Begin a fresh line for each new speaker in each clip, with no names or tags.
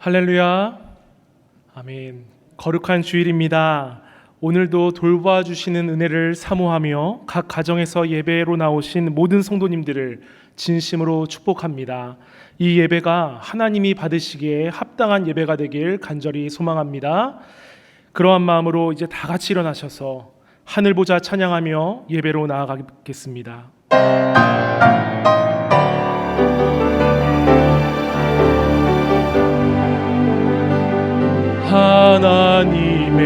할렐루야. 아멘. 거룩한 주일입니다. 오늘도 돌봐주시는 은혜를 사모하며 각 가정에서 예배로 나오신 모든 성도님들을 진심으로 축복합니다. 이 예배가 하나님이 받으시기에 합당한 예배가 되길 간절히 소망합니다. 그러한 마음으로 이제 다 같이 일어나셔서 하늘 보자 찬양하며 예배로 나아가겠습니다. 하나님의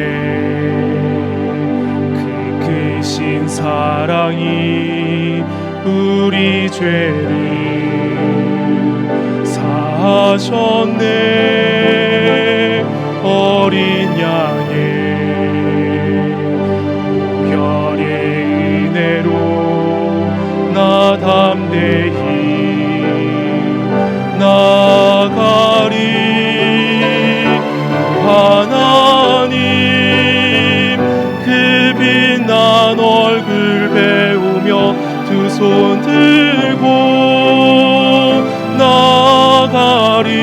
그 크신 사랑이 우리 죄를 사하셨네. 어린 양의 보혈의 은혜로 나 담대히 나가리. 하나님 그 빛난 얼굴 배우며 두 손 들고 나가리.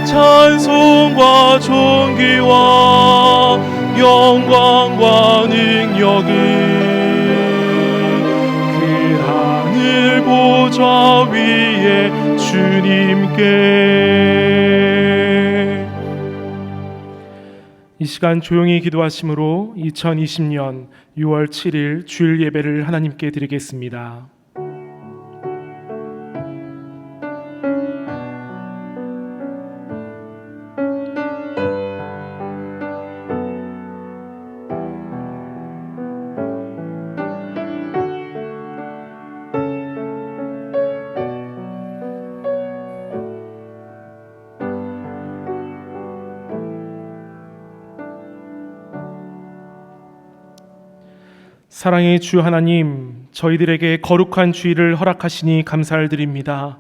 찬송과 존귀와 영광과 능력은 그 하늘 보좌 위에 주님께. 이 시간 조용히 기도하심으로 2020년 6월 7일 주일 예배를 하나님께 드리겠습니다. 사랑의 주 하나님, 저희들에게 거룩한 주일을 허락하시니 감사를 드립니다.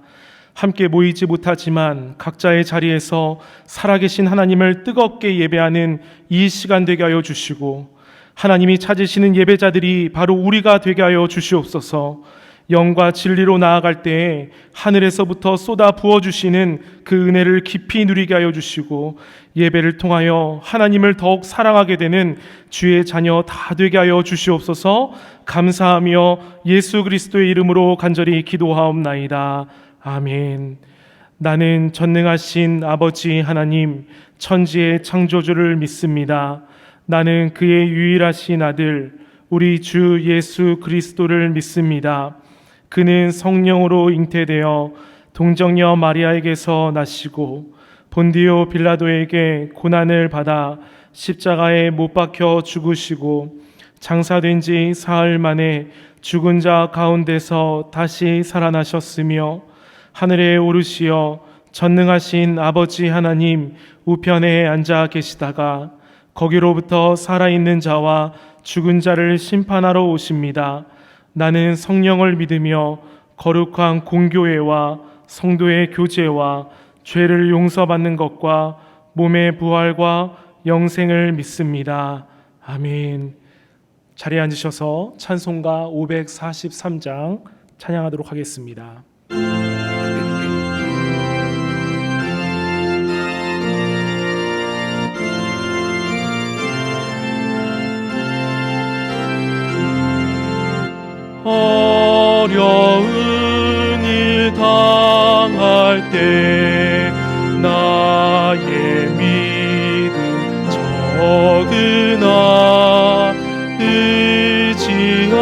함께 모이지 못하지만 각자의 자리에서 살아계신 하나님을 뜨겁게 예배하는 이 시간 되게 하여 주시고, 하나님이 찾으시는 예배자들이 바로 우리가 되게 하여 주시옵소서. 영과 진리로 나아갈 때에 하늘에서부터 쏟아 부어주시는 그 은혜를 깊이 누리게 하여 주시고, 예배를 통하여 하나님을 더욱 사랑하게 되는 주의 자녀 다 되게 하여 주시옵소서. 감사하며 예수 그리스도의 이름으로 간절히 기도하옵나이다. 아멘. 나는 전능하신 아버지 하나님, 천지의 창조주를 믿습니다. 나는 그의 유일하신 아들 우리 주 예수 그리스도를 믿습니다. 그는 성령으로 잉태되어 동정녀 마리아에게서 나시고 본디오 빌라도에게 고난을 받아 십자가에 못 박혀 죽으시고 장사된 지 사흘 만에 죽은 자 가운데서 다시 살아나셨으며 하늘에 오르시어 전능하신 아버지 하나님 우편에 앉아 계시다가 거기로부터 살아있는 자와 죽은 자를 심판하러 오십니다. 나는 성령을 믿으며 거룩한 공교회와 성도의 교제와 죄를 용서받는 것과 몸의 부활과 영생을 믿습니다. 아멘. 자리에 앉으셔서 찬송가 543장 찬양하도록 하겠습니다. 어려운 일 당할 때 나의 믿음 적으나 의지하는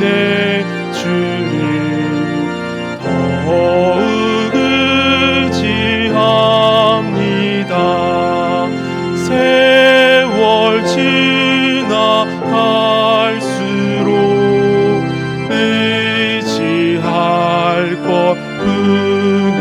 내 주를 더욱 의지합니다. 세월 지나갈수록 의지할 것 뿐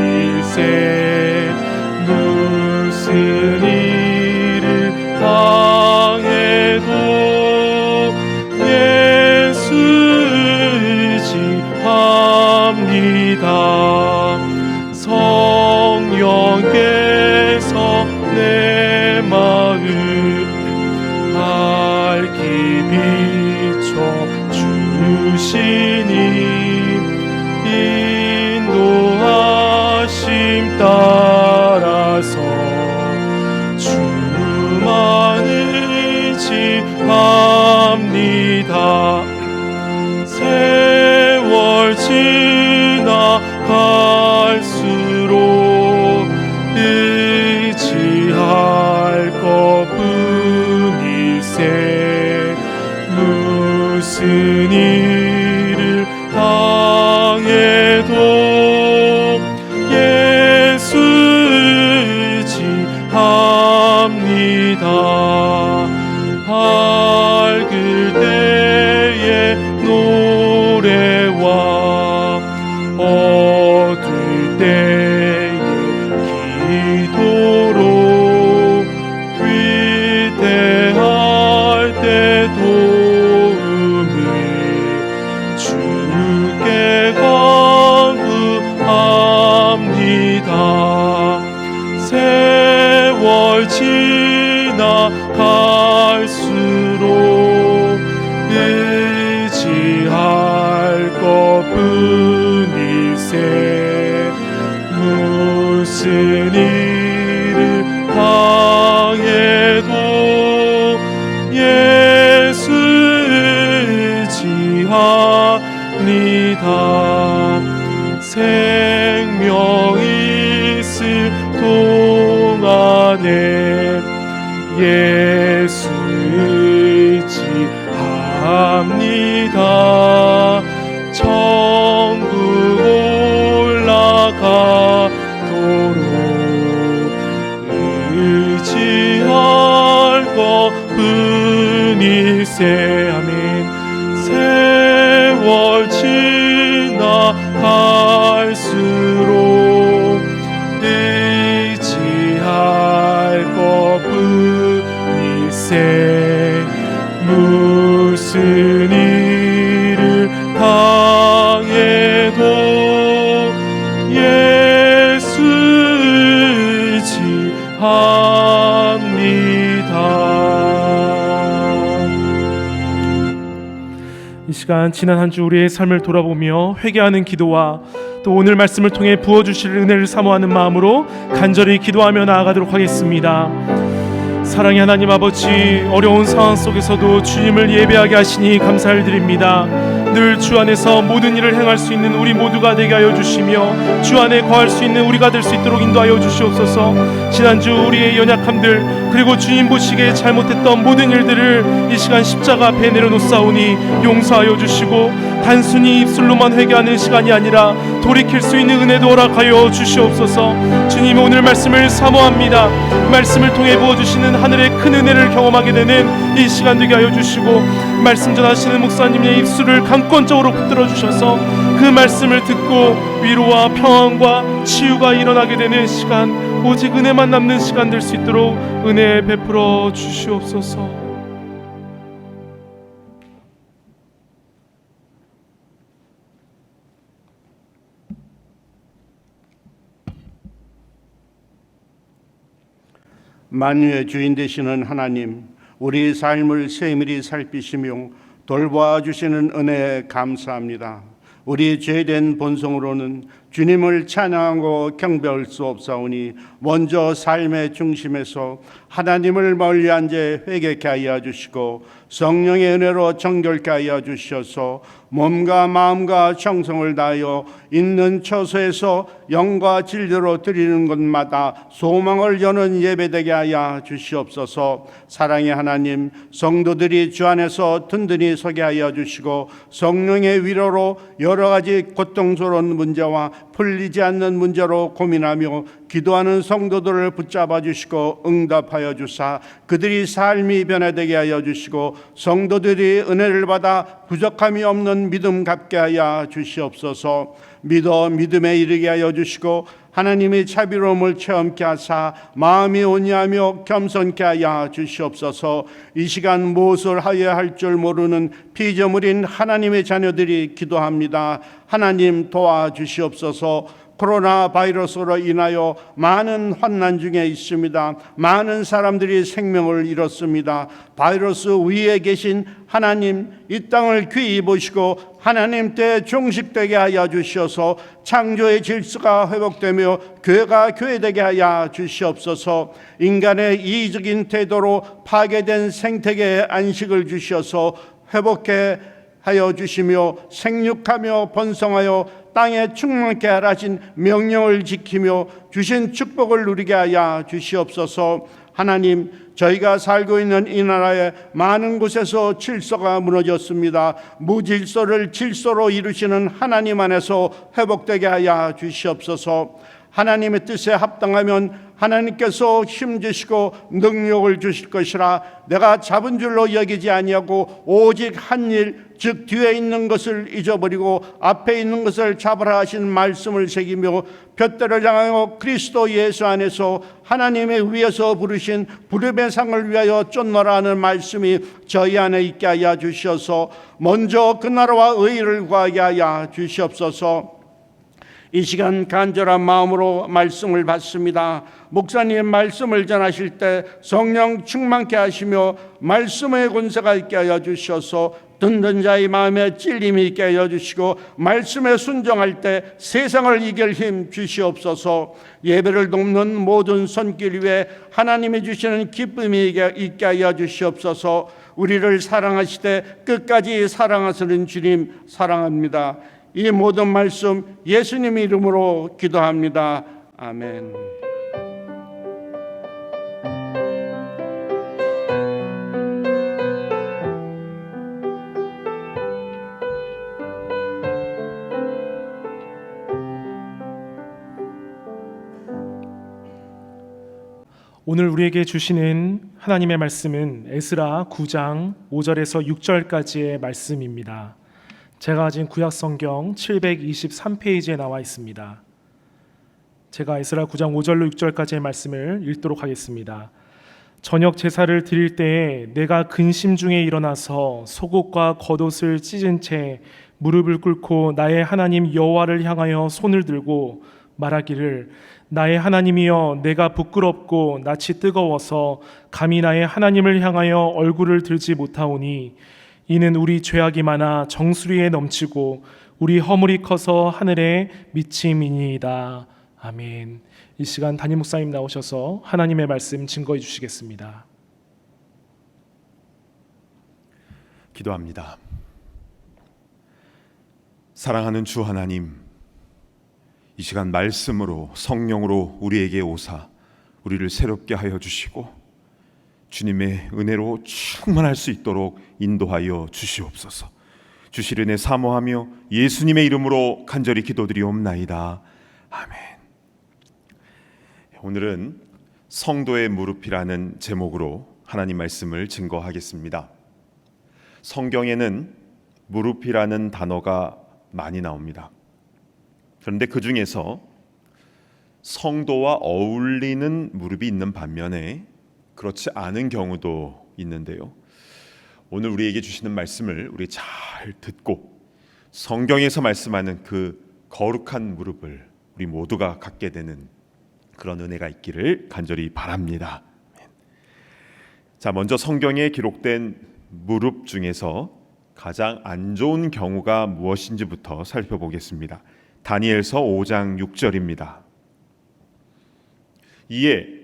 세월 지나갈수록 의지할 것뿐일세. 무슨 일을 당해도 예수 의지합니다. 밝을 때의 노래와 어두울 때의 기도로 위대할 때 도움을 주께 간구합니다. 세월 지나갈수록 의지할 것뿐일세. 무슨 일을 당해도 예수 의지합니다. 생명 있을 동안에 예수 의지합니다. 천국 올라가도록 의지할 것뿐일세. 아멘. 세월 지나갈수록 의지할 것뿐일세. 무슨 일을 당해도 예수 의지합니다. 이 시간 지난 한 주 우리의 삶을 돌아보며 회개하는 기도와 또 오늘 말씀을 통해 부어주실 은혜를 사모하는 마음으로 간절히 기도하며 나아가도록 하겠습니다. 사랑의 하나님 아버지, 어려운 상황 속에서도 주님을 예배하게 하시니 감사를 드립니다. 늘 주 안에서 모든 일을 행할 수 있는 우리 모두가 되게 하여 주시며 주 안에 거할 수 있는 우리가 될 수 있도록 인도하여 주시옵소서. 지난주 우리의 연약함들 그리고 주님 보시기에 잘못했던 모든 일들을 이 시간 십자가 앞에 내려놓사오니 용서하여 주시고 단순히 입술로만 회개하는 시간이 아니라 돌이킬 수 있는 은혜도 허락하여 주시옵소서. 주님, 오늘 말씀을 사모합니다. 말씀을 통해 부어주시는 하늘의 큰 은혜를 경험하게 되는 이 시간 되게 하여 주시고 말씀 전하시는 목사님의 입술을 강권적으로 붙들어 주셔서 그 말씀을 듣고 위로와 평안과 치유가 일어나게 되는 시간, 오직 은혜만 남는 시간 될 수 있도록 은혜 베풀어 주시옵소서.
만유의 주인 되시는 하나님, 우리 삶을 세밀히 살피시며 돌보아 주시는 은혜에 감사합니다. 우리 죄된 본성으로는 주님을 찬양하고 경배할 수 없사오니 먼저 삶의 중심에서 하나님을 멀리한 죄 회개케 하여 주시고 성령의 은혜로 정결케 하여 주셔서 몸과 마음과 정성을 다하여 있는 처소에서 영과 진리로 드리는 것마다 소망을 여는 예배되게 하여 주시옵소서. 사랑의 하나님, 성도들이 주 안에서 든든히 서게 하여 주시고 성령의 위로로 여러 가지 고통스러운 문제와 풀리지 않는 문제로 고민하며 기도하는 성도들을 붙잡아 주시고 응답하여 주사 그들이 삶이 변화되게 하여 주시고 성도들이 은혜를 받아 부족함이 없는 믿음 갖게 하여 주시옵소서. 믿어 믿음에 이르게 하여 주시고 하나님의 자비로움을 체험케 하사 마음이 온유하며 겸손케 하여 주시옵소서. 이 시간 무엇을 하여야 할 줄 모르는 피조물인 하나님의 자녀들이 기도합니다. 하나님 도와주시옵소서. 코로나 바이러스로 인하여 많은 환난 중에 있습니다. 많은 사람들이 생명을 잃었습니다. 바이러스 위에 계신 하나님, 이 땅을 귀히 보시고 하나님 때 종식되게 하여 주시어서 창조의 질서가 회복되며 교회가 교회되게 하여 주시옵소서. 인간의 이기적인 태도로 파괴된 생태계에 안식을 주시어서 회복해 하여 주시며 생육하며 번성하여 땅에 충만케 하라신 명령을 지키며 주신 축복을 누리게 하여 주시옵소서. 하나님, 저희가 살고 있는 이 나라의 많은 곳에서 질서가 무너졌습니다. 무질서를 질서로 이루시는 하나님 안에서 회복되게 하여 주시옵소서. 하나님의 뜻에 합당하면 하나님께서 힘주시고 능력을 주실 것이라. 내가 잡은 줄로 여기지 아니하고 오직 한 일, 즉 뒤에 있는 것을 잊어버리고 앞에 있는 것을 잡으라 하신 말씀을 새기며 볏대를 향하여 그리스도 예수 안에서 하나님의 위에서 부르신 부름의 상을 위하여 쫓노라 하는 말씀이 저희 안에 있게 하여 주시어서 먼저 그 나라와 의를 구하게 하여 주시옵소서. 이 시간 간절한 마음으로 말씀을 받습니다. 목사님 말씀을 전하실 때 성령 충만케 하시며 말씀의 권세가 있게 하여 주셔서 듣는 자의 마음에 찔림이 있게 하여 주시고 말씀에 순종할 때 세상을 이길 힘 주시옵소서. 예배를 돕는 모든 손길 위에 하나님이 주시는 기쁨이 있게 하여 주시옵소서. 우리를 사랑하시되 끝까지 사랑하시는 주님 사랑합니다. 이 모든 말씀 예수님 이름으로 기도합니다. 아멘.
오늘 우리에게 주시는 하나님의 말씀은 에스라 9장 5절에서 6절까지의 말씀입니다. 제가 가진 구약 성경 723페이지에 나와 있습니다. 제가 에스라 9장 5절로 6절까지의 말씀을 읽도록 하겠습니다. 저녁 제사를 드릴 때에 내가 근심 중에 일어나서 속옷과 겉옷을 찢은 채 무릎을 꿇고 나의 하나님 여호와를 향하여 손을 들고 말하기를 나의 하나님이여 내가 부끄럽고 낯이 뜨거워서 감히 나의 하나님을 향하여 얼굴을 들지 못하오니 이는 우리 죄악이 많아 정수리에 넘치고 우리 허물이 커서 하늘에 미침이니이다. 아멘. 이 시간 담임 목사님 나오셔서 하나님의 말씀 증거해 주시겠습니다.
기도합니다. 사랑하는 주 하나님, 이 시간 말씀으로 성령으로 우리에게 오사 우리를 새롭게 하여 주시고 주님의 은혜로 충만할 수 있도록 인도하여 주시옵소서. 주실 은혜 사모하며 예수님의 이름으로 간절히 기도드리옵나이다. 아멘. 오늘은 성도의 무릎이라는 제목으로 하나님 말씀을 증거하겠습니다. 성경에는 무릎이라는 단어가 많이 나옵니다. 그런데 그 중에서 성도와 어울리는 무릎이 있는 반면에 그렇지 않은 경우도 있는데요. 오늘 우리에게 주시는 말씀을 우리 잘 듣고 성경에서 말씀하는 그 거룩한 무릎을 우리 모두가 갖게 되는 그런 은혜가 있기를 간절히 바랍니다. 자, 먼저 성경에 기록된 무릎 중에서 가장 안 좋은 경우가 무엇인지부터 살펴보겠습니다. 다니엘서 5장 6절입니다. 이에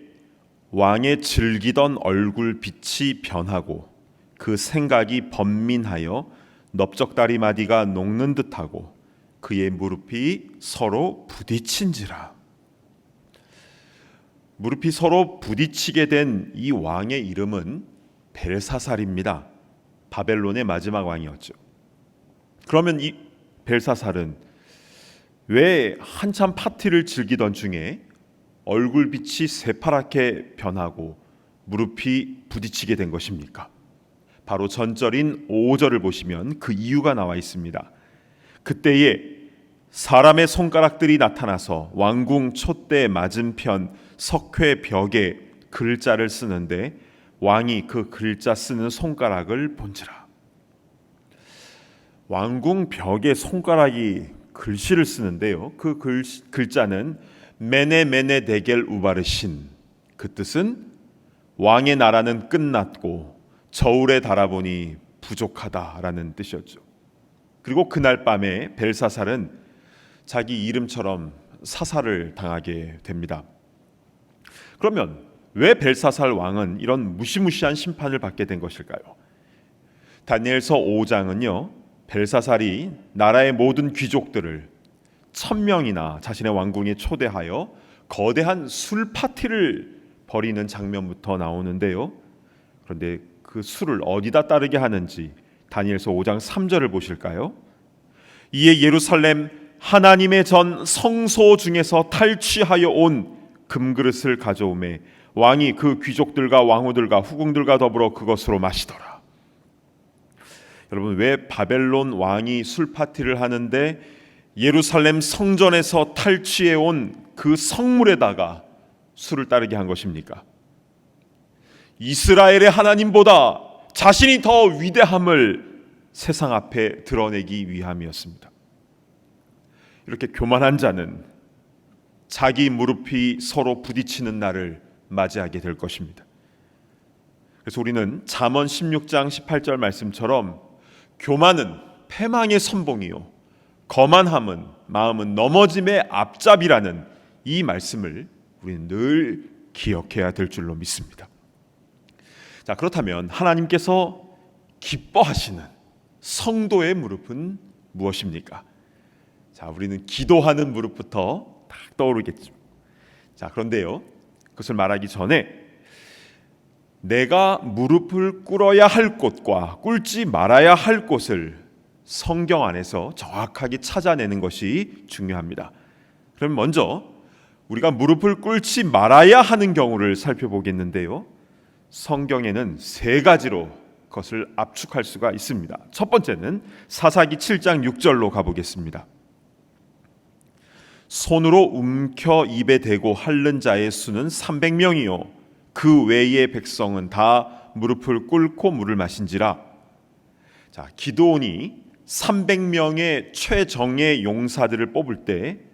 왕의 즐기던 얼굴 빛이 변하고 그 생각이 번민하여 넓적다리 마디가 녹는 듯하고 그의 무릎이 서로 부딪힌지라. 무릎이 서로 부딪히게 된 이 왕의 이름은 벨사살입니다. 바벨론의 마지막 왕이었죠. 그러면 이 벨사살은 왜 한참 파티를 즐기던 중에 얼굴빛이 새파랗게 변하고 무릎이 부딪히게 된 것입니까? 바로 전절인 5절을 보시면 그 이유가 나와 있습니다. 그때에 사람의 손가락들이 나타나서 왕궁 촛대 맞은편 석회 벽에 글자를 쓰는데 왕이 그 글자 쓰는 손가락을 본지라. 왕궁 벽에 손가락이 글씨를 쓰는데요. 그 글자는 메네 데겔 우바르신, 그 뜻은 왕의 나라는 끝났고 저울에 달아보니 부족하다라는 뜻이었죠. 그리고 그날 밤에 벨사살은 자기 이름처럼 사살을 당하게 됩니다. 그러면 왜 벨사살 왕은 이런 무시무시한 심판을 받게 된 것일까요? 다니엘서 5장은요, 벨사살이 나라의 모든 귀족들을 1000명이나 자신의 왕궁에 초대하여 거대한 술 파티를 벌이는 장면부터 나오는데요. 그런데 그 술을 어디다 따르게 하는지 다니엘서 5장 3절을 보실까요? 이에 예루살렘 하나님의 전 성소 중에서 탈취하여 온 금그릇을 가져오매 왕이 그 귀족들과 왕후들과 후궁들과 더불어 그것으로 마시더라. 여러분, 왜 바벨론 왕이 술 파티를 하는데 예루살렘 성전에서 탈취해 온 그 성물에다가 술을 따르게 한 것입니까? 이스라엘의 하나님보다 자신이 더 위대함을 세상 앞에 드러내기 위함이었습니다. 이렇게 교만한 자는 자기 무릎이 서로 부딪히는 날을 맞이하게 될 것입니다. 그래서 우리는 잠언 16장 18절 말씀처럼 교만은 패망의 선봉이요 거만함은 마음은 넘어짐의 앞잡이라는 이 말씀을 우리는 늘 기억해야 될 줄로 믿습니다. 자, 그렇다면 하나님께서 기뻐하시는 성도의 무릎은 무엇입니까? 자, 우리는 기도하는 무릎부터 딱 떠오르겠죠. 자, 그런데요, 그것을 말하기 전에 내가 무릎을 꿇어야 할 곳과 꿇지 말아야 할 곳을 성경 안에서 정확하게 찾아내는 것이 중요합니다. 그럼 먼저 우리가 무릎을 꿇지 말아야 하는 경우를 살펴보겠는데요. 성경에는 세 가지로 그것을 압축할 수가 있습니다. 첫 번째는 사사기 7장 6절로 가보겠습니다. 손으로 움켜 입에 대고 핥는 자의 수는 300명이요 그 외의 백성은 다 무릎을 꿇고 물을 마신지라. 자, 기드온이 300명의 최정예 용사들을 뽑을 때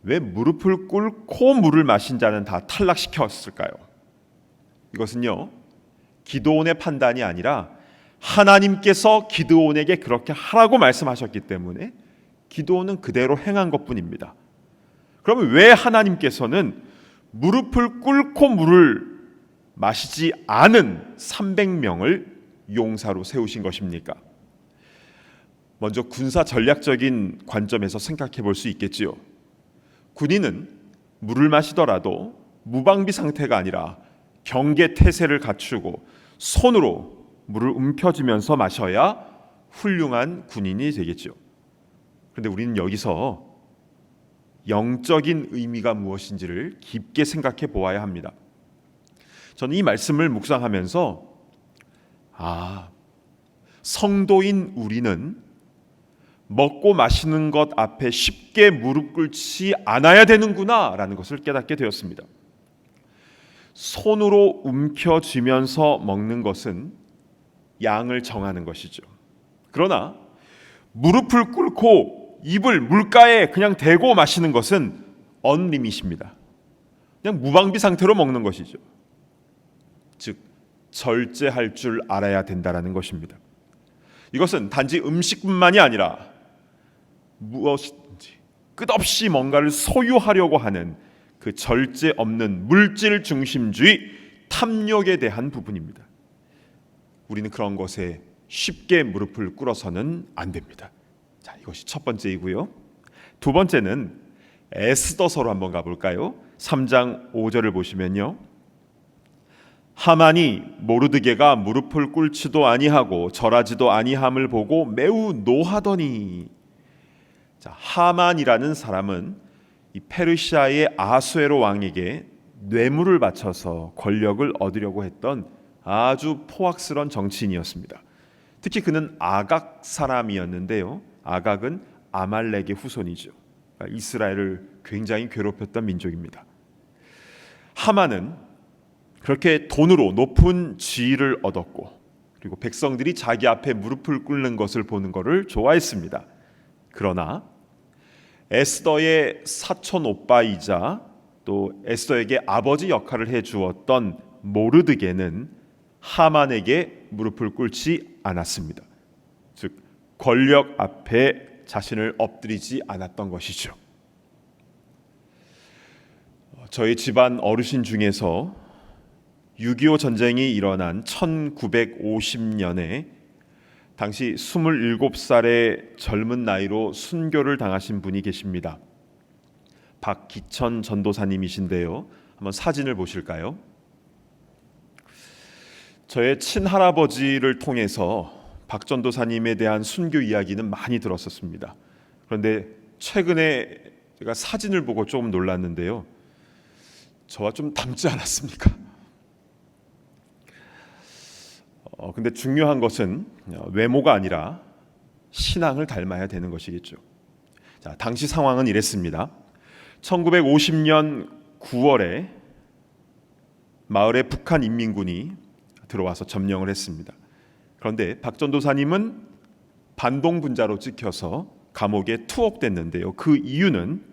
왜 무릎을 꿇고 물을 마신 자는 다 탈락시켰을까요? 이것은요, 기드온의 판단이 아니라 하나님께서 기드온에게 그렇게 하라고 말씀하셨기 때문에 기드온은 그대로 행한 것뿐입니다. 그러면 왜 하나님께서는 무릎을 꿇고 물을 마시지 않은 300명을 용사로 세우신 것입니까? 먼저 군사 전략적인 관점에서 생각해 볼 수 있겠지요. 군인은 물을 마시더라도 무방비 상태가 아니라 경계 태세를 갖추고 손으로 물을 움켜쥐면서 마셔야 훌륭한 군인이 되겠죠. 그런데 우리는 여기서 영적인 의미가 무엇인지를 깊게 생각해 보아야 합니다. 저는 이 말씀을 묵상하면서 성도인 우리는 먹고 마시는 것 앞에 쉽게 무릎 꿇지 않아야 되는구나 라는 것을 깨닫게 되었습니다. 손으로 움켜쥐면서 먹는 것은 양을 정하는 것이죠. 그러나 무릎을 꿇고 입을 물가에 그냥 대고 마시는 것은 언리밋입니다. 그냥 무방비 상태로 먹는 것이죠. 즉 절제할 줄 알아야 된다라는 것입니다. 이것은 단지 음식뿐만이 아니라 무엇인지 끝없이 뭔가를 소유하려고 하는 그 절제 없는 물질 중심주의 탐욕에 대한 부분입니다. 우리는 그런 것에 쉽게 무릎을 꿇어서는 안 됩니다. 자, 이것이 첫 번째이고요. 두 번째는 에스더서로 한번 가볼까요? 3장 5절을 보시면요, 하만이 모르드게가 무릎을 꿇지도 아니하고 절하지도 아니함을 보고 매우 노하더니. 자, 하만이라는 사람은 이 페르시아의 아수에로 왕에게 뇌물을 바쳐서 권력을 얻으려고 했던 아주 포악스러운 정치인이었습니다. 특히 그는 아각 사람이었는데요. 아각은 아말렉의 후손이죠. 그러니까 이스라엘을 굉장히 괴롭혔던 민족입니다. 하만은 그렇게 돈으로 높은 지위를 얻었고, 그리고 백성들이 자기 앞에 무릎을 꿇는 것을 보는 것을 좋아했습니다. 그러나 에스더의 사촌 오빠이자 또 에스더에게 아버지 역할을 해주었던 모르드게는 하만에게 무릎을 꿇지 않았습니다. 즉 권력 앞에 자신을 엎드리지 않았던 것이죠. 저희 집안 어르신 중에서 6.25 전쟁이 일어난 1950년에 당시 27살의 젊은 나이로 순교를 당하신 분이 계십니다. 박기천 전도사님이신데요. 한번 사진을 보실까요? 저의 친할아버지를 통해서 박 전도사님에 대한 순교 이야기는 많이 들었었습니다. 그런데 최근에 제가 사진을 보고 조금 놀랐는데요. 저와 좀 닮지 않았습니까? 근데 중요한 것은 외모가 아니라 신앙을 닮아야 되는 것이겠죠. 자, 당시 상황은 이랬습니다. 1950년 9월에 마을에 북한 인민군이 들어와서 점령을 했습니다. 그런데 박 전도사님은 반동분자로 찍혀서 감옥에 투옥됐는데요. 그 이유는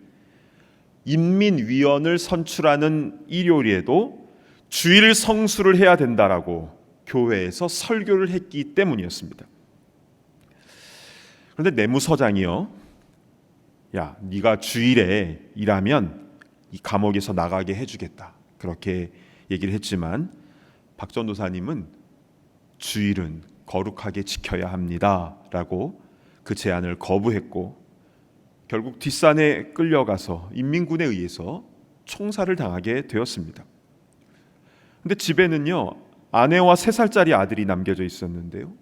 인민위원을 선출하는 일요일에도 주일 성수를 해야 된다라고 교회에서 설교를 했기 때문이었습니다. 그런데 내무서장이요, 야, 네가 주일에 일하면 이 감옥에서 나가게 해주겠다, 그렇게 얘기를 했지만 박 전도사님은 주일은 거룩하게 지켜야 합니다라고 그 제안을 거부했고 결국 뒷산에 끌려가서 인민군에 의해서 총살을 당하게 되었습니다. 근데 집에는요, 아내와 3살짜리 아들이 남겨져 있었는데요.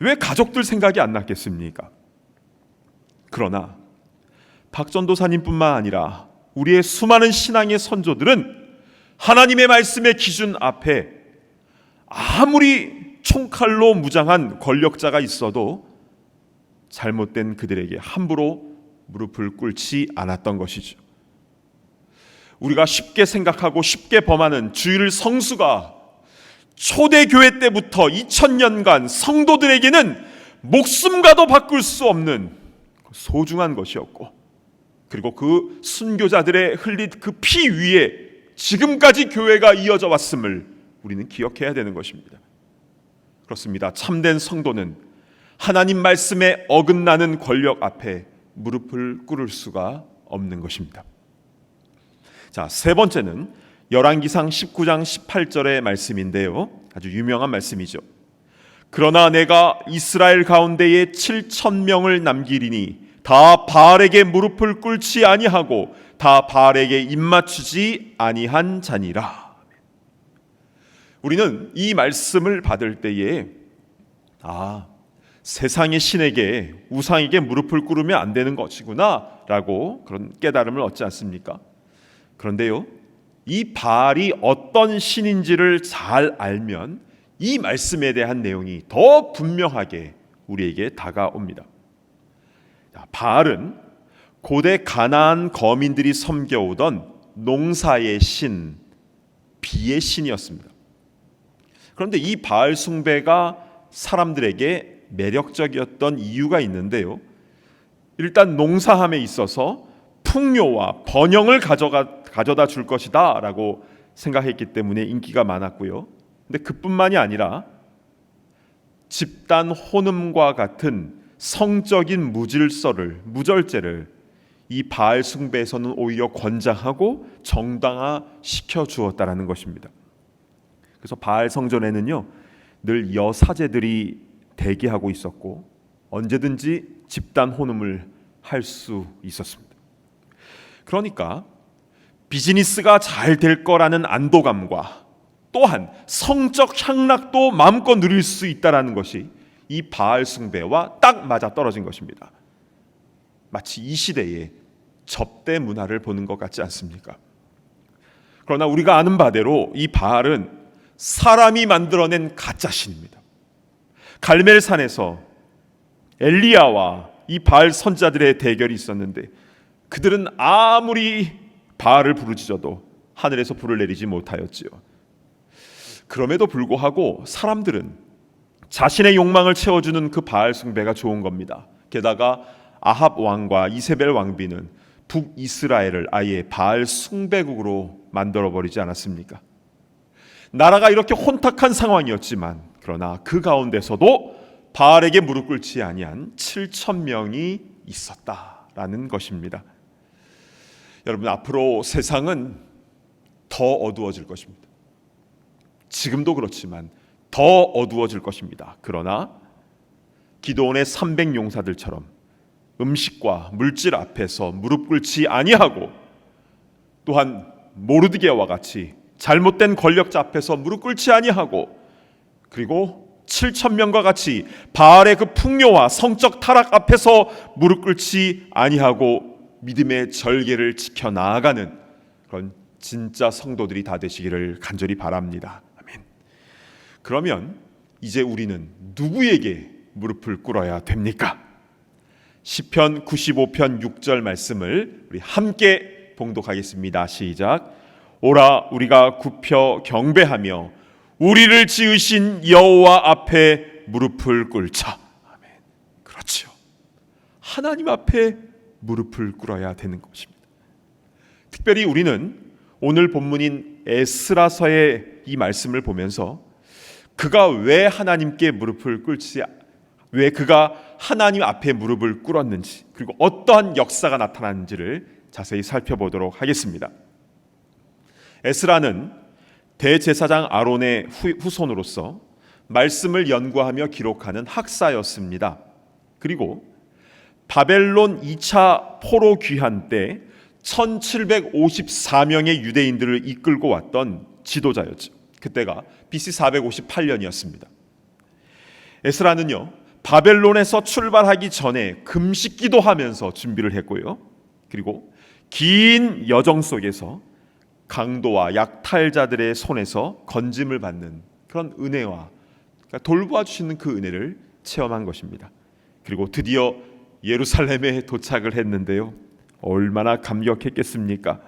왜 가족들 생각이 안 났겠습니까? 그러나 박 전도사님뿐만 아니라 우리의 수많은 신앙의 선조들은 하나님의 말씀의 기준 앞에 아무리 총칼로 무장한 권력자가 있어도 잘못된 그들에게 함부로 무릎을 꿇지 않았던 것이죠. 우리가 쉽게 생각하고 쉽게 범하는 주일 성수가 초대교회 때부터 2000년간 성도들에게는 목숨과도 바꿀 수 없는 소중한 것이었고, 그리고 그 순교자들의 흘린 그 피 위에 지금까지 교회가 이어져 왔음을 우리는 기억해야 되는 것입니다. 그렇습니다. 참된 성도는 하나님 말씀에 어긋나는 권력 앞에 무릎을 꿇을 수가 없는 것입니다. 자, 세 번째는 열왕기상 19장 18절의 말씀인데요. 아주 유명한 말씀이죠. 그러나 내가 이스라엘 가운데에 7,000명을 남기리니 다 바알에게 무릎을 꿇지 아니하고 다 바알에게 입맞추지 아니한 자니라. 우리는 이 말씀을 받을 때에 세상의 신에게, 우상에게 무릎을 꿇으면 안 되는 것이구나 라고 그런 깨달음을 얻지 않습니까? 그런데요, 이 바알이 어떤 신인지를 잘 알면 이 말씀에 대한 내용이 더 분명하게 우리에게 다가옵니다. 바알은 고대 가나안 거민들이 섬겨오던 농사의 신, 비의 신이었습니다. 그런데 이 바알 숭배가 사람들에게 매력적이었던 이유가 있는데요. 일단 농사함에 있어서 풍요와 번영을 가져다 줄 것이다 라고 생각했기 때문에 인기가 많았고요. 근데 그뿐만이 아니라 집단 혼음과 같은 성적인 무절제를 이 바알 숭배에서는 오히려 권장하고 정당화시켜 주었다라는 것입니다. 그래서 바알 성전에는요, 늘 여사제들이 대기하고 있었고 언제든지 집단 혼음을 할 수 있었습니다. 그러니까 비즈니스가 잘 될 거라는 안도감과 또한 성적 향락도 마음껏 누릴 수 있다라는 것이 이 바알 숭배와 딱 맞아 떨어진 것입니다. 마치 이 시대의 접대 문화를 보는 것 같지 않습니까? 그러나 우리가 아는 바대로 이 바알은 사람이 만들어낸 가짜 신입니다. 갈멜산에서 엘리야와 이 바알 선자들의 대결이 있었는데 그들은 아무리 바알을 부르짖어도 하늘에서 불을 내리지 못하였지요. 그럼에도 불구하고 사람들은 자신의 욕망을 채워주는 그 바알 숭배가 좋은 겁니다. 게다가 아합 왕과 이세벨 왕비는 북이스라엘을 아예 바알 숭배국으로 만들어버리지 않았습니까? 나라가 이렇게 혼탁한 상황이었지만 그러나 그 가운데서도 바알에게 무릎 꿇지 아니한 7,000명이 있었다라는 것입니다. 여러분, 앞으로 세상은 더 어두워질 것입니다. 지금도 그렇지만 더 어두워질 것입니다. 그러나 기드온의 300용사들처럼 음식과 물질 앞에서 무릎 꿇지 아니하고, 또한 모르드게와 같이 잘못된 권력자 앞에서 무릎 꿇지 아니하고, 그리고 7,000명과 같이 바알의 그 풍요와 성적 타락 앞에서 무릎 꿇지 아니하고 믿음의 절개를 지켜 나아가는 그런 진짜 성도들이 다 되시기를 간절히 바랍니다. 아멘. 그러면 이제 우리는 누구에게 무릎을 꿇어야 됩니까? 시편 95편 6절 말씀을 우리 함께 봉독하겠습니다. 시작. 오라 우리가 굽혀 경배하며 우리를 지으신 여호와 앞에 무릎을 꿇자. 아멘. 그렇죠. 하나님 앞에 무릎을 꿇어야 되는 것입니다. 특별히 우리는 오늘 본문인 에스라서의 이 말씀을 보면서 그가 왜 하나님께 무릎을 꿇지, 왜 그가 하나님 앞에 무릎을 꿇었는지, 그리고 어떠한 역사가 나타났는지를 자세히 살펴보도록 하겠습니다. 에스라는 대제사장 아론의 후손으로서 말씀을 연구하며 기록하는 학사였습니다. 그리고 바벨론 2차 포로 귀환 때 1754명의 유대인들을 이끌고 왔던 지도자였죠. 그때가 BC 458년이었습니다. 에스라는요, 바벨론에서 출발하기 전에 금식 기도하면서 준비를 했고요. 그리고 긴 여정 속에서 강도와 약탈자들의 손에서 건짐을 받는 그런 은혜와, 그러니까 돌보아 주시는 그 은혜를 체험한 것입니다. 그리고 드디어 예루살렘에 도착을 했는데요, 얼마나 감격했겠습니까?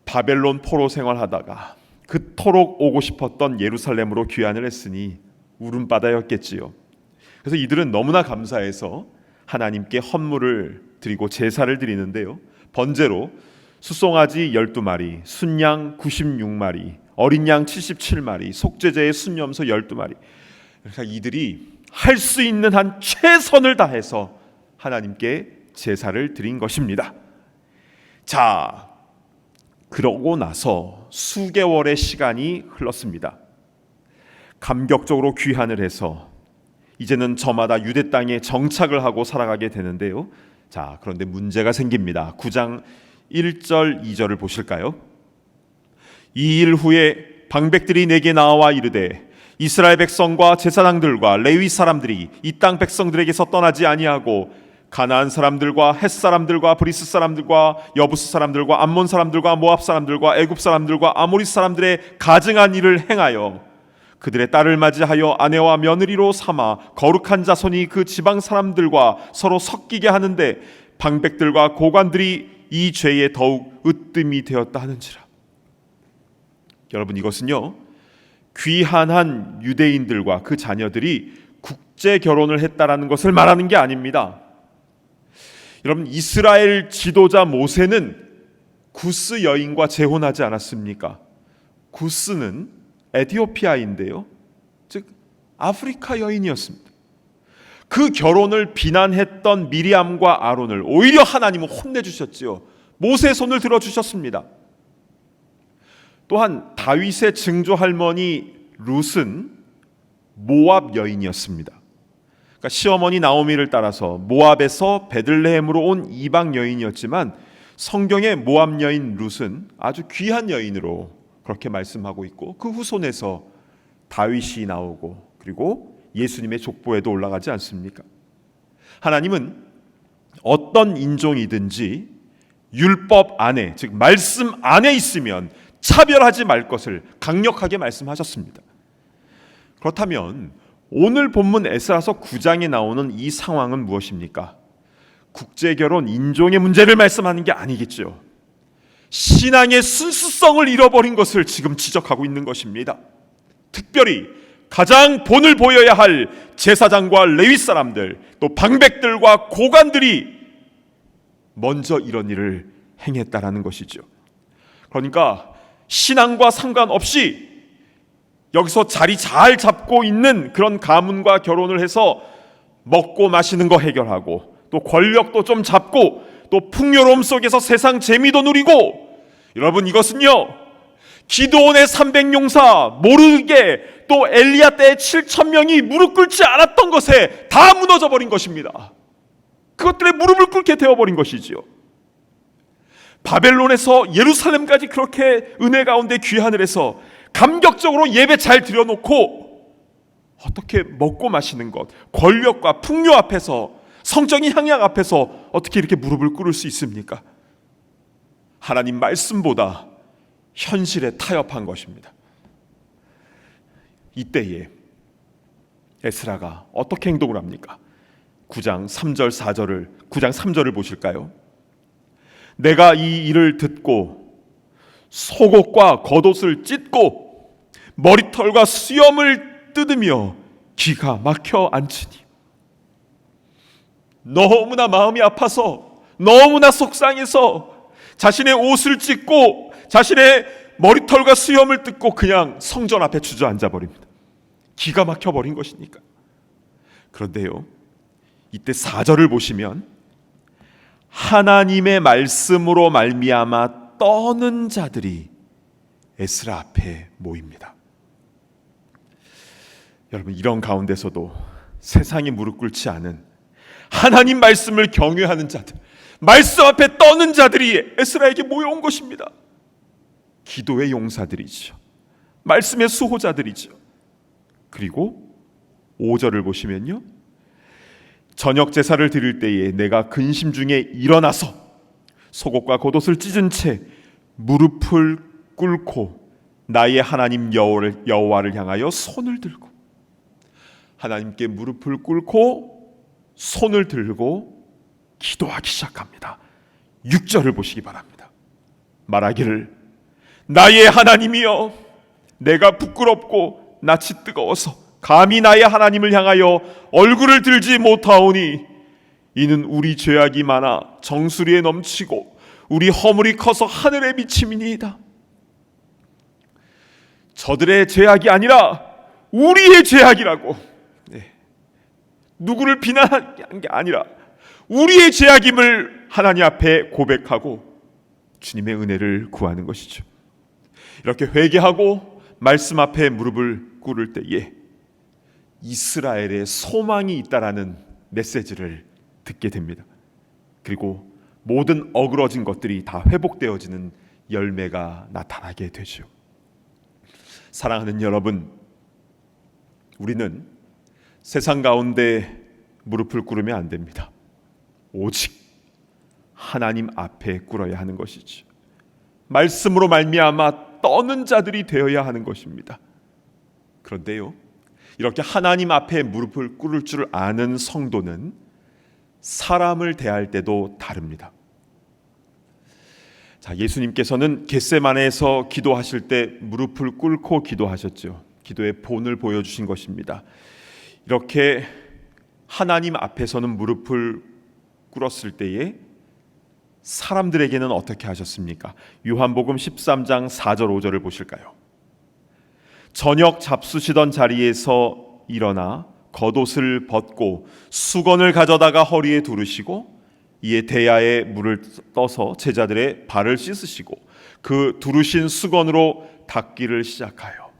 바벨론 포로 생활하다가 그토록 오고 싶었던 예루살렘으로 귀환을 했으니 울음바다였겠지요. 그래서 이들은 너무나 감사해서 하나님께 헌물을 드리고 제사를 드리는데요, 번제로 숫송아지 12마리, 순양 96마리, 어린 양 77마리, 속죄제의 순염소 12마리. 그러니까 이들이 할 수 있는 한 최선을 다해서 하나님께 제사를 드린 것입니다. 자, 그러고 나서 수개월의 시간이 흘렀습니다. 감격적으로 귀환을 해서 이제는 저마다 유대 땅에 정착을 하고 살아가게 되는데요. 자, 그런데 문제가 생깁니다. 9장 1절 2절을 보실까요? 이 일 후에 방백들이 내게 나와 이르되 이스라엘 백성과 제사장들과 레위 사람들이 이 땅 백성들에게서 떠나지 아니하고 가나안 사람들과 헷 사람들과 브리스 사람들과 여부스 사람들과 암몬 사람들과 모압 사람들과 애굽 사람들과 아모리 사람들의 가증한 일을 행하여 그들의 딸을 맞이하여 아내와 며느리로 삼아 거룩한 자손이 그 지방 사람들과 서로 섞이게 하는데 방백들과 고관들이 이 죄에 더욱 으뜸이 되었다 하는지라. 여러분, 이것은요, 귀한한 유대인들과 그 자녀들이 국제 결혼을 했다라는 것을 말하는 게 아닙니다. 여러분, 이스라엘 지도자 모세는 구스 여인과 재혼하지 않았습니까? 구스는 에티오피아인데요, 즉 아프리카 여인이었습니다. 그 결혼을 비난했던 미리암과 아론을 오히려 하나님은 혼내주셨지요. 모세의 손을 들어주셨습니다. 또한 다윗의 증조 할머니 룻은 모압 여인이었습니다. 그러니까 시어머니 나오미를 따라서 모압에서 베들레헴으로 온 이방 여인이었지만 성경의 모압 여인 룻은 아주 귀한 여인으로 그렇게 말씀하고 있고, 그 후손에서 다윗이 나오고 그리고 예수님의 족보에도 올라가지 않습니까? 하나님은 어떤 인종이든지 율법 안에, 즉 말씀 안에 있으면 차별하지 말 것을 강력하게 말씀하셨습니다. 그렇다면 오늘 본문 에스라서 9장에 나오는 이 상황은 무엇입니까? 국제결혼, 인종의 문제를 말씀하는 게 아니겠죠. 신앙의 순수성을 잃어버린 것을 지금 지적하고 있는 것입니다. 특별히 가장 본을 보여야 할 제사장과 레위 사람들, 또 방백들과 고관들이 먼저 이런 일을 행했다라는 것이죠. 그러니까 신앙과 상관없이 여기서 자리 잘 잡고 있는 그런 가문과 결혼을 해서 먹고 마시는 거 해결하고, 또 권력도 좀 잡고, 또 풍요로움 속에서 세상 재미도 누리고, 여러분, 이것은요, 기드온의 300용사, 모르게 또 엘리야 때 7천 명이 무릎 꿇지 않았던 것에 다 무너져 버린 것입니다. 그것들의 무릎을 꿇게 되어버린 것이지요. 바벨론에서 예루살렘까지 그렇게 은혜 가운데 귀하늘에서 감격적으로 예배 잘 드려놓고 어떻게 먹고 마시는 것, 권력과 풍요 앞에서, 성적인 향약 앞에서 어떻게 이렇게 무릎을 꿇을 수 있습니까? 하나님 말씀보다 현실에 타협한 것입니다. 이때에 에스라가 어떻게 행동을 합니까? 9장 3절을 보실까요? 내가 이 일을 듣고 속옷과 겉옷을 찢고 머리털과 수염을 뜯으며 기가 막혀 앉으니 너무나 마음이 아파서 너무나 속상해서 자신의 옷을 찢고 자신의 머리털과 수염을 뜯고 그냥 성전 앞에 주저앉아 버립니다. 기가 막혀 버린 것이니까. 그런데요, 이때 4절을 보시면 하나님의 말씀으로 말미암아 떠는 자들이 에스라 앞에 모입니다. 여러분, 이런 가운데서도 세상이 무릎 꿇지 않은 하나님 말씀을 경외하는 자들, 말씀 앞에 떠는 자들이 에스라에게 모여온 것입니다. 기도의 용사들이죠. 말씀의 수호자들이죠. 그리고 5절을 보시면요, 저녁 제사를 드릴 때에 내가 근심 중에 일어나서 속옷과 겉옷을 찢은 채 무릎을 꿇고 나의 하나님 여호와를 향하여 손을 들고, 하나님께 무릎을 꿇고 손을 들고 기도하기 시작합니다. 6절을 보시기 바랍니다. 말하기를 나의 하나님이여, 내가 부끄럽고 낯이 뜨거워서 감히 나의 하나님을 향하여 얼굴을 들지 못하오니 이는 우리 죄악이 많아 정수리에 넘치고 우리 허물이 커서 하늘에 미침이니이다. 저들의 죄악이 아니라 우리의 죄악이라고, 누구를 비난한 게 아니라 우리의 죄악임을 하나님 앞에 고백하고 주님의 은혜를 구하는 것이죠. 이렇게 회개하고 말씀 앞에 무릎을 꿇을 때에 이스라엘의 소망이 있다라는 메시지를 듣게 됩니다. 그리고 모든 어그러진 것들이 다 회복되어지는 열매가 나타나게 되죠. 사랑하는 여러분, 우리는 세상 가운데 무릎을 꿇으면 안 됩니다. 오직 하나님 앞에 꿇어야 하는 것이죠. 말씀으로 말미암아 떠는 자들이 되어야 하는 것입니다. 그런데요, 이렇게 하나님 앞에 무릎을 꿇을 줄 아는 성도는 사람을 대할 때도 다릅니다. 자, 예수님께서는 겟세마네에서 기도하실 때 무릎을 꿇고 기도하셨죠. 기도의 본을 보여주신 것입니다. 이렇게 하나님 앞에서는 무릎을 꿇었을 때에 사람들에게는 어떻게 하셨습니까? 요한복음 13장 4절 5절을 보실까요? 저녁 잡수시던 자리에서 일어나 겉옷을 벗고 수건을 가져다가 허리에 두르시고 이에 대야에 물을 떠서 제자들의 발을 씻으시고 그 두르신 수건으로 닦기를 시작하여.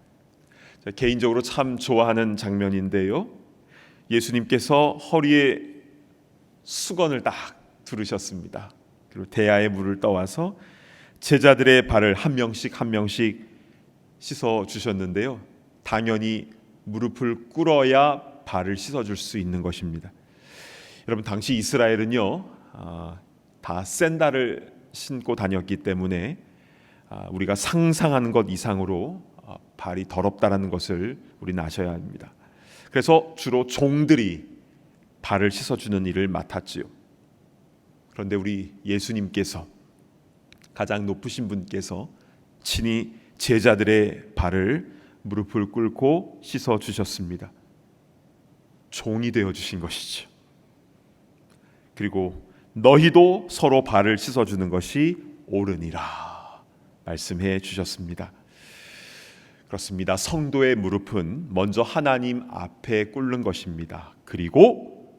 개인적으로 참 좋아하는 장면인데요, 예수님께서 허리에 수건을 딱 두르셨습니다. 그리고 대야에 물을 떠와서 제자들의 발을 한 명씩 씻어 주셨는데요, 당연히 무릎을 꿇어야 발을 씻어줄 수 있는 것입니다. 여러분, 당시 이스라엘은요, 다 샌들을 신고 다녔기 때문에 우리가 상상하는 것 이상으로 발이 더럽다라는 것을 우리는 아셔야 합니다. 그래서 주로 종들이 발을 씻어주는 일을 맡았지요. 그런데 우리 예수님께서, 가장 높으신 분께서 친히 제자들의 발을 무릎을 꿇고 씻어 주셨습니다. 종이 되어 주신 것이죠. 그리고 너희도 서로 발을 씻어 주는 것이 옳으니라 말씀해 주셨습니다. 그렇습니다. 성도의 무릎은 먼저 하나님 앞에 꿇는 것입니다. 그리고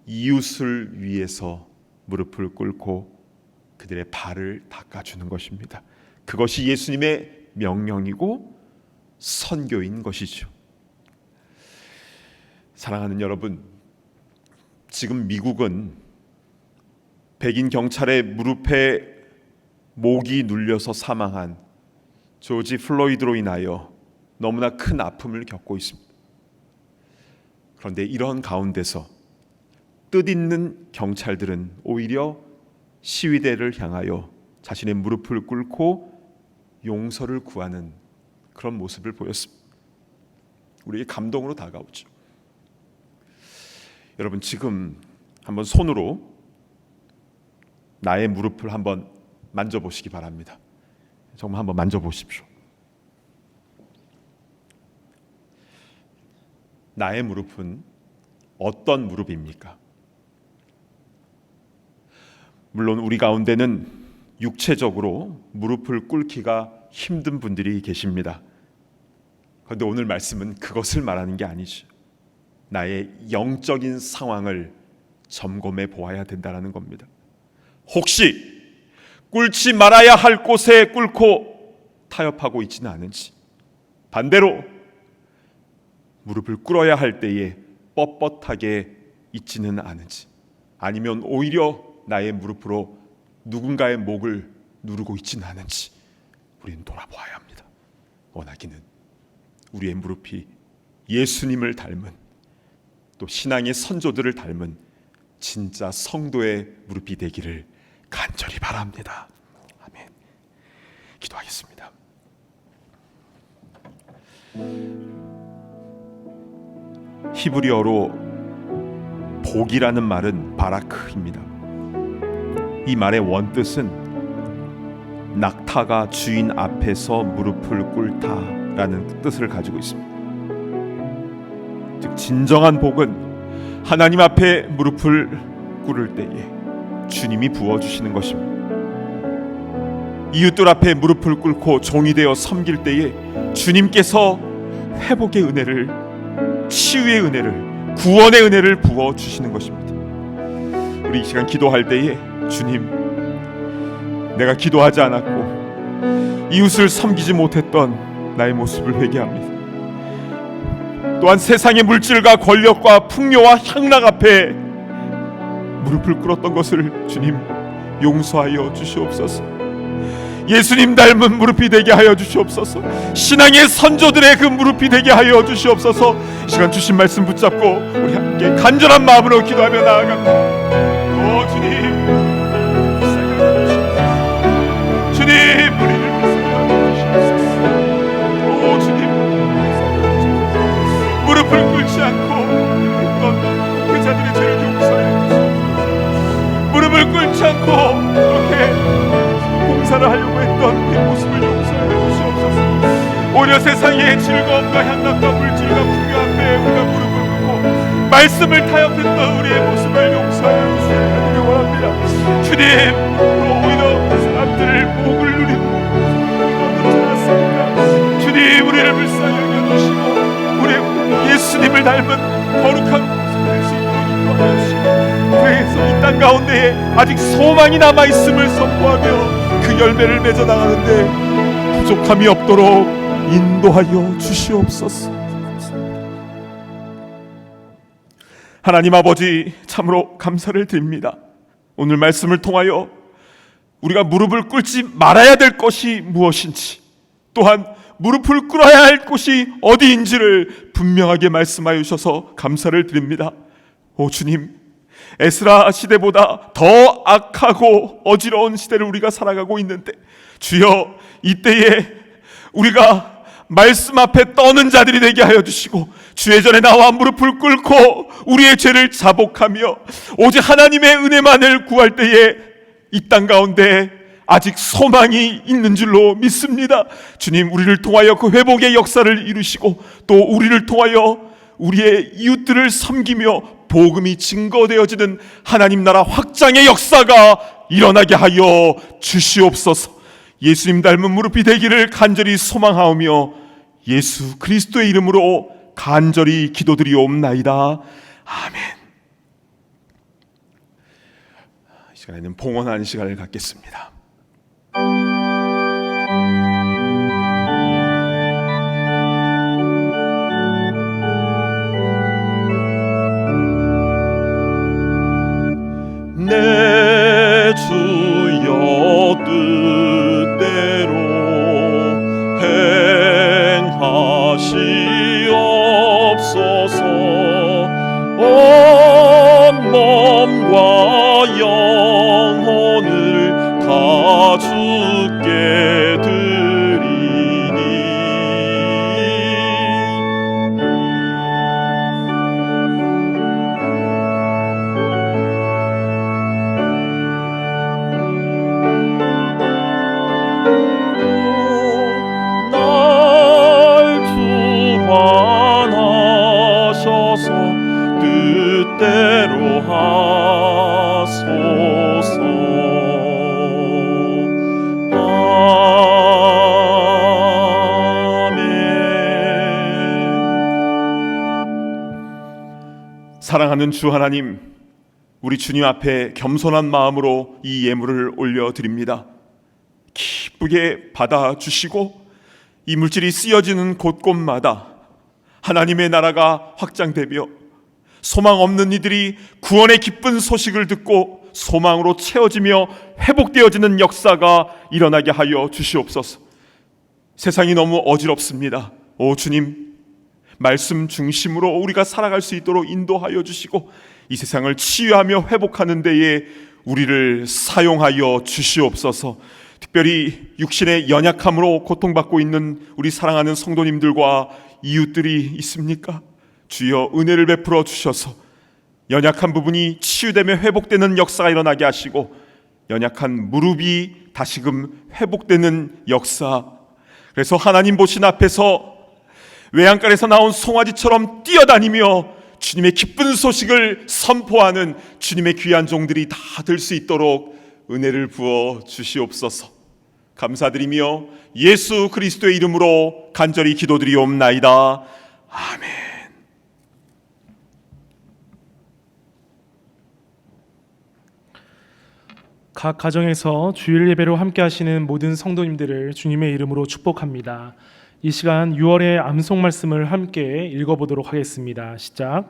이웃을 위해서 무릎을 꿇고 그들의 발을 닦아주는 것입니다. 그것이 예수님의 명령이고 선교인 것이죠. 사랑하는 여러분, 지금 미국은 백인 경찰의 무릎에 목이 눌려서 사망한 조지 플로이드로 인하여 너무나 큰 아픔을 겪고 있습니다. 그런데 이런 가운데서 뜻있는 경찰들은 오히려 시위대를 향하여 자신의 무릎을 꿇고 용서를 구하는 그런 모습을 보였습니다. 우리에게 감동으로 다가오죠. 여러분, 지금 한번 손으로 나의 무릎을 한번 만져보시기 바랍니다. 정말 한번 만져보십시오. 나의 무릎은 어떤 무릎입니까? 물론 우리 가운데는 육체적으로 무릎을 꿇기가 힘든 분들이 계십니다. 그런데 오늘 말씀은 그것을 말하는 게 아니죠. 나의 영적인 상황을 점검해 보아야 된다는 겁니다. 혹시 꿇지 말아야 할 곳에 꿇고 타협하고 있지는 않은지, 반대로 무릎을 꿇어야 할 때에 뻣뻣하게 있지는 않은지, 아니면 오히려 나의 무릎으로 누군가의 목을 누르고 있지는 않은지 우리는 돌아보아야 합니다. 원하기는 우리의 무릎이 예수님을 닮은, 또 신앙의 선조들을 닮은 진짜 성도의 무릎이 되기를 간절히 바랍니다. 아멘. 기도하겠습니다. 히브리어로 복이라는 말은 바라크입니다. 이 말의 원뜻은 낙타가 주인 앞에서 무릎을 꿇다라는 뜻을 가지고 있습니다. 즉 진정한 복은 하나님 앞에 무릎을 꿇을 때에 주님이 부어주시는 것입니다. 이웃들 앞에 무릎을 꿇고 종이 되어 섬길 때에 주님께서 회복의 은혜를, 치유의 은혜를, 구원의 은혜를 부어주시는 것입니다. 우리 이 시간 기도할 때에 주님, 내가 기도하지 않았고 이웃을 섬기지 못했던 나의 모습을 회개합니다. 또한 세상의 물질과 권력과 풍요와 향락 앞에 무릎을 꿇었던 것을 주님 용서하여 주시옵소서. 예수님 닮은 무릎이 되게 하여 주시옵소서. 신앙의 선조들의 그 무릎이 되게 하여 주시옵소서. 시간 주신 말씀 붙잡고 우리 함께 간절한 마음으로 기도하며 나아갑니다. 오 주님, 불쌍히 여겨주시옵소서. 주님, 우리를 불쌍히 여겨주시옵소서. 오 주님, 무릎을 꿇지 않고 있던 그 자들의 죄를 용서하여 주시옵소서. 무릎을 꿇지 않고 그렇게 봉사를 하려고 했던 그 모습을 용서하여 주시옵소서. 오히려 세상의 즐거움과 향락과 물질과 풍요 앞에 우리가 무릎을 꿇고 말씀을 타협했던 우리의 모습을 용서하여 주시기를 원합니다. 주님, 오히려 사람들을 목을 누리고 그러지 않았습니까? 주님, 우리를 불쌍히 여겨주시고 우리 예수님을 닮은 거룩한 모습을 낼 수 있도록 인도하여 주시고, 그래서 이 땅 가운데에 아직 소망이 남아있음을 선포하며 그 열매를 맺어 나가는데 부족함이 없도록 인도하여 주시옵소서. 하나님 아버지, 참으로 감사를 드립니다. 오늘 말씀을 통하여 우리가 무릎을 꿇지 말아야 될 것이 무엇인지, 또한 무릎을 꿇어야 할 곳이 어디인지를 분명하게 말씀하여 주셔서 감사를 드립니다. 오 주님, 에스라 시대보다 더 악하고 어지러운 시대를 우리가 살아가고 있는데, 주여 이때에 우리가 말씀 앞에 떠는 자들이 되게 하여 주시고, 주의 전에 나와 무릎을 꿇고 우리의 죄를 자복하며 오직 하나님의 은혜만을 구할 때에 이 땅 가운데 아직 소망이 있는 줄로 믿습니다. 주님, 우리를 통하여 그 회복의 역사를 이루시고 또 우리를 통하여 우리의 이웃들을 섬기며 복음이 증거되어지는 하나님 나라 확장의 역사가 일어나게 하여 주시옵소서. 예수님 닮은 무릎이 되기를 간절히 소망하오며 예수 그리스도의 이름으로 간절히 기도드리옵나이다. 아멘. 이 시간에는 봉헌하는 시간을 갖겠습니다. 내 주여 뜻대로 행하시옵소서. 온 몸과 영혼을 다 주께 드리니 날 주관하셔서 뜻대로 하소서. 사랑하는 주 하나님, 우리 주님 앞에 겸손한 마음으로 이 예물을 올려드립니다. 기쁘게 받아주시고 이 물질이 쓰여지는 곳곳마다 하나님의 나라가 확장되며 소망 없는 이들이 구원의 기쁜 소식을 듣고 소망으로 채워지며 회복되어지는 역사가 일어나게 하여 주시옵소서. 세상이 너무 어지럽습니다. 오 주님, 말씀 중심으로 우리가 살아갈 수 있도록 인도하여 주시고 이 세상을 치유하며 회복하는 데에 우리를 사용하여 주시옵소서. 특별히 육신의 연약함으로 고통받고 있는 우리 사랑하는 성도님들과 이웃들이 있습니까? 주여 은혜를 베풀어 주셔서 연약한 부분이 치유되며 회복되는 역사가 일어나게 하시고 연약한 무릎이 다시금 회복되는 역사, 그래서 하나님 보신 앞에서 외양간에서 나온 송아지처럼 뛰어다니며 주님의 기쁜 소식을 선포하는 주님의 귀한 종들이 다 될 수 있도록 은혜를 부어 주시옵소서. 감사드리며 예수 그리스도의 이름으로 간절히 기도드리옵나이다. 아멘.
각 가정에서 주일 예배로 함께 하시는 모든 성도님들을 주님의 이름으로 축복합니다. 이 시간 6월의 암송 말씀을 함께 읽어보도록 하겠습니다. 시작.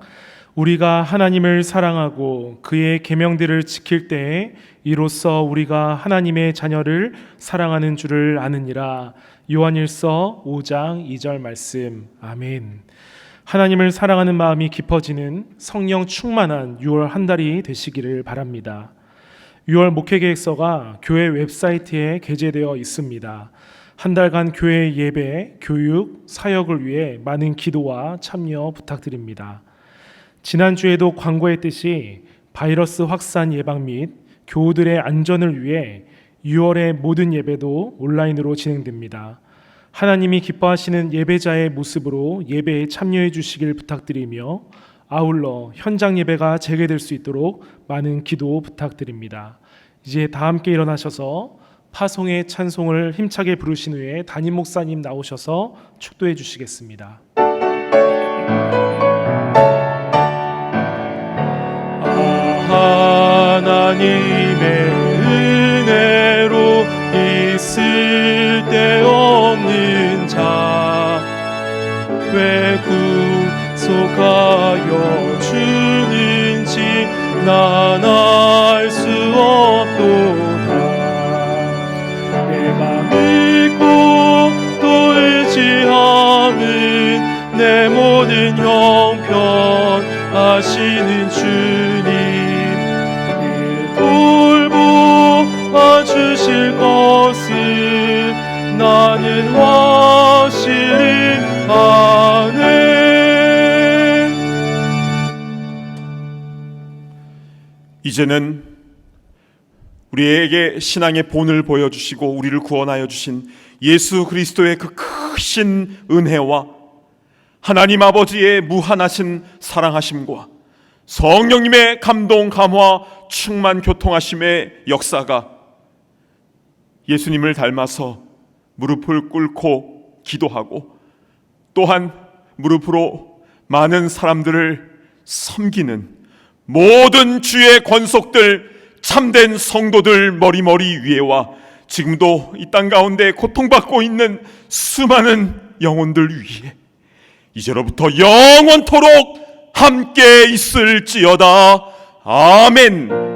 우리가 하나님을 사랑하고 그의 계명들을 지킬 때에 이로써 우리가 하나님의 자녀를 사랑하는 줄을 아느니라. 요한일서 5장 2절 말씀. 아멘. 하나님을 사랑하는 마음이 깊어지는 성령 충만한 6월 한 달이 되시기를 바랍니다. 6월 목회계획서가 교회 웹사이트에 게재되어 있습니다. 한 달간 교회 예배, 교육, 사역을 위해 많은 기도와 참여 부탁드립니다. 지난주에도 광고했듯이 바이러스 확산 예방 및 교우들의 안전을 위해 6월의 모든 예배도 온라인으로 진행됩니다. 하나님이 기뻐하시는 예배자의 모습으로 예배에 참여해 주시길 부탁드리며 아울러 현장 예배가 재개될 수 있도록 많은 기도 부탁드립니다. 이제 다 함께 일어나셔서 파송의 찬송을 힘차게 부르신 후에 담임 목사님 나오셔서 축도해 주시겠습니다. 하나님의 은혜로 있을 데 없는 자 왜 구속하여 주는지 난 알 수 없도다. 내가 믿고 또 의지함은 내 모든 형편 아시는 주님 돌보아 주실 것을 나는 확실히 아네.
이제는 우리에게 신앙의 본을 보여주시고 우리를 구원하여 주신 예수 그리스도의 그 크신 은혜와 하나님 아버지의 무한하신 사랑하심과 성령님의 감동, 감화, 충만, 교통하심의 역사가 예수님을 닮아서 무릎을 꿇고 기도하고 또한 무릎으로 많은 사람들을 섬기는 모든 주의 권속들, 참된 성도들 머리머리 위에와 지금도 이 땅 가운데 고통받고 있는 수많은 영혼들 위에 이제로부터 영원토록 함께 있을지어다. 아멘.